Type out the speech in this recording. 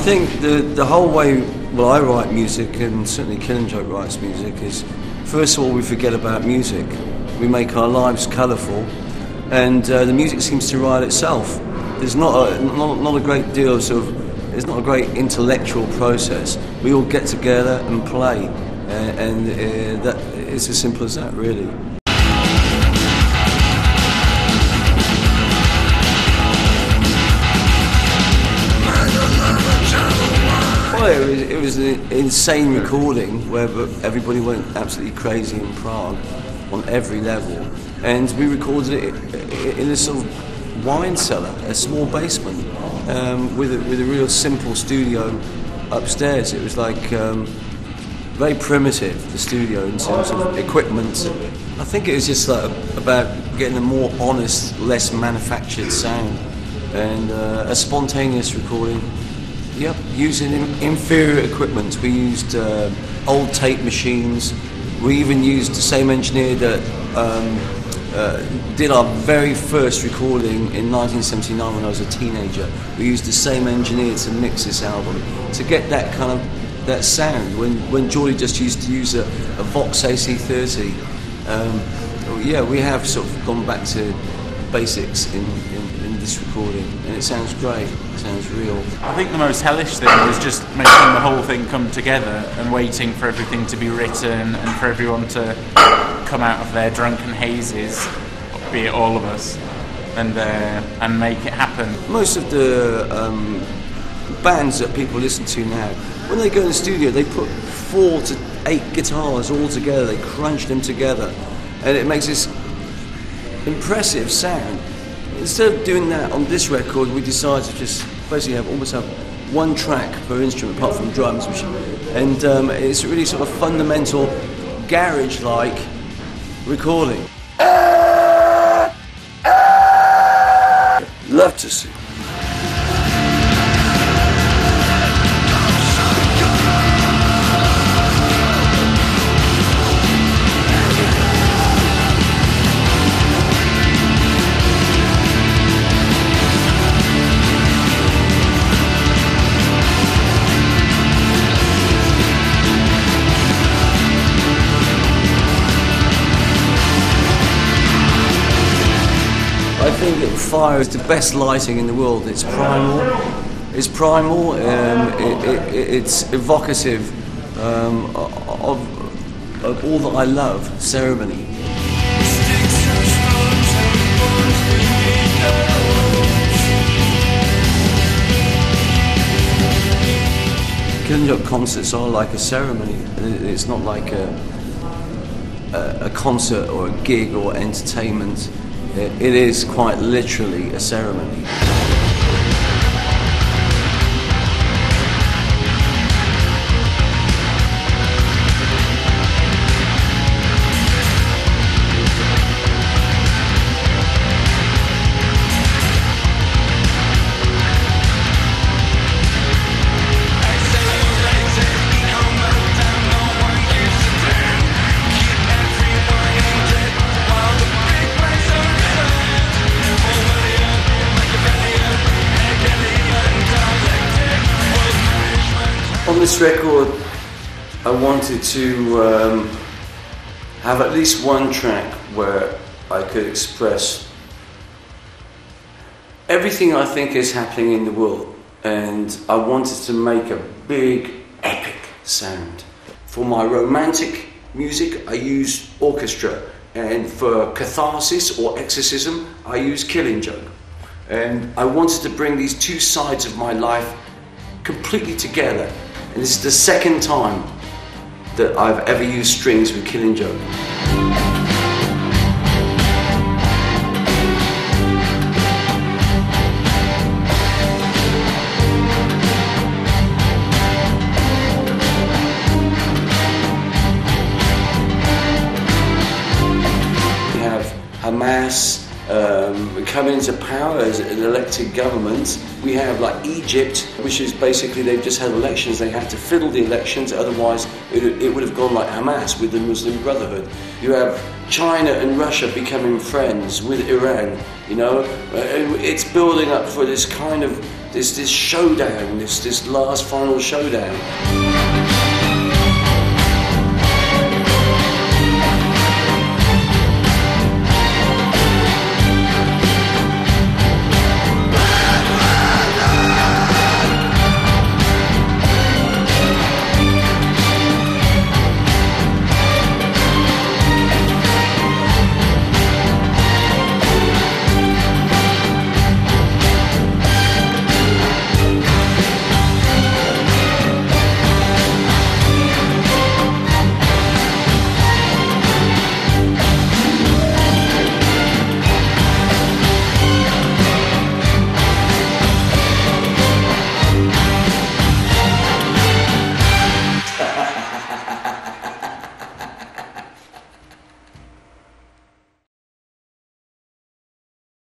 think the whole way, well, I write music, and certainly Killing Joke writes music, is first of all we forget about music. We make our lives colourful, and the music seems to write itself. There's not a great deal of there's not a great intellectual process. We all get together and play, and that it's as simple as that, really. Well, it was an insane recording where everybody went absolutely crazy in Prague on every level, and we recorded it in a sort of wine cellar, a small basement, with a real simple studio upstairs. It was like very primitive, the studio, in terms of equipment. I think it was just like about getting a more honest, less manufactured sound, and a spontaneous recording. Yep, using inferior equipment. We used old tape machines. We even used the same engineer that did our very first recording in 1979 when I was a teenager. We used the same engineer to mix this album, to get that kind of that sound. When Geordie just used to use a Vox AC30. Yeah, we have sort of gone back to basics in this recording, and it sounds great. It sounds real. I think the most hellish thing was just making the whole thing come together and waiting for everything to be written and for everyone to come out of their drunken hazes, be it all of us, and make it happen. Most of the bands that people listen to now, when they go in the studio, they put 4 to 8 guitars all together. They crunch them together, and it makes this impressive sound. Instead of doing that on this record, we decided to just basically almost have one track per instrument, apart from drums, and it's really sort of fundamental garage-like recording. Love to see. I think that fire is the best lighting in the world. It's primal. It's primal. It's evocative of all that I love. Ceremony. Killing Joke concerts are like a ceremony. It's not like a concert or a gig or entertainment. It is quite literally a ceremony. On this record, I wanted to have at least one track where I could express everything I think is happening in the world, and I wanted to make a big, epic sound. For my romantic music, I use orchestra, and for catharsis or exorcism, I use Killing Joke. And I wanted to bring these two sides of my life completely together. And this is the second time that I've ever used strings with Killing Joke. We have Hamas coming into power as an elected government. We have like Egypt, which is basically they've just had elections. They had to fiddle the elections, otherwise it would have gone like Hamas with the Muslim Brotherhood. You have China and Russia becoming friends with Iran. You know, it's building up for this kind of this showdown, this last final showdown.